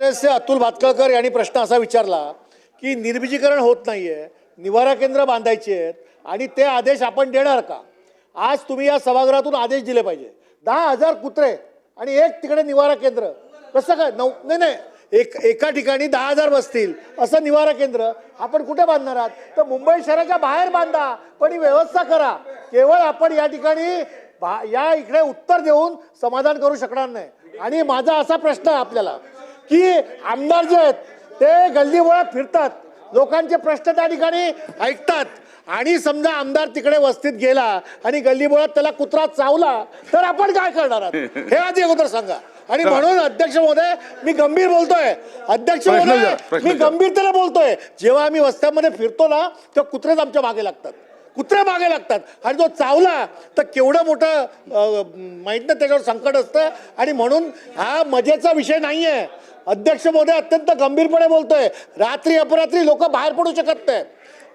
काँग्रेसचे अतुल भातखळकर यांनी प्रश्न असा विचारला की निर्बीजीकरण होत नाहीये, निवारा केंद्र बांधायची आहेत आणि ते आदेश आपण देणार का? आज तुम्ही या सभागृहातून आदेश दिले पाहिजे. 10,000 कुत्रे आणि एक तिकडे निवारा केंद्र कसं काय? नाही नाही, एका ठिकाणी 10,000 बसतील असं निवारा केंद्र आपण कुठे बांधणार आहात? तर मुंबई शहराच्या बाहेर बांधा, पण ही व्यवस्था करा. केवळ आपण या ठिकाणी या इकडे उत्तर देऊन समाधान करू शकणार नाही. आणि माझा असा प्रश्न आहे आपल्याला की आमदार जे आहेत ते गल्लीबोळात फिरतात, लोकांचे प्रश्न त्या ठिकाणी ऐकतात, आणि समजा आमदार तिकडे वस्तीत गेला आणि गल्लीबोळात त्याला कुत्रा चावला तर आपण काय करणार आहात हे आधी अगोदर सांगा. आणि म्हणून अध्यक्ष महोदय मी गंभीर बोलतोय, अध्यक्ष महोदय मी गंभीरतेने बोलतोय. जेव्हा आम्ही वस्त्यामध्ये फिरतो ना तेव्हा कुत्रेच आमच्या मागे लागतात, कुत्रे मागे लागतात, आणि तो चावला तर केवढं मोठं माहित नाही त्याच्यावर संकट असतं. आणि म्हणून हा मजेचा विषय नाहीये. अध्यक्ष महोदय अत्यंत गंभीरपणे बोलतोय. रात्री अपरात्री लोक बाहेर पडू शकत नाही,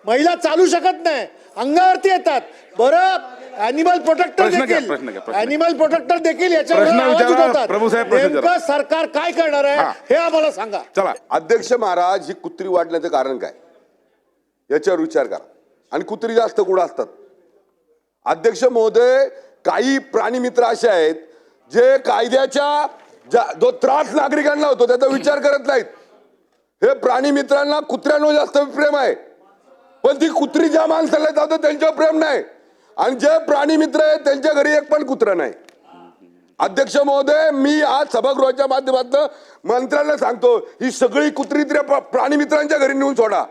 महिला चालू शकत नाही, अंगावरती येतात. बरं, अॅनिमल प्रोटेक्टर देखील याच्यावर नेमकं सरकार काय करणार आहे हे आम्हाला सांगा. चला, अध्यक्ष महाराज, ही कुत्री वाढण्याचं कारण काय याच्यावर विचार करा. आणि कुत्री जास्त कुठं असतात? अध्यक्ष महोदय, काही प्राणी मित्र असे आहेत जे कायद्याच्या जो त्रास नागरिकांना होतो त्याचा विचार करत नाहीत. हे प्राणी मित्रांना कुत्र्यांवर जास्त प्रेम आहे, पण ती कुत्री ज्या माणसाला जातं त्यांच्यावर प्रेम नाही. आणि जे प्राणी मित्र आहेत त्यांच्या घरी एक पण कुत्रा नाही. अध्यक्ष महोदय, मी आज सभागृहाच्या माध्यमातून मंत्र्यांना सांगतो, ही सगळी कुत्री प्राणी मित्रांच्या घरी नेऊन सोडा.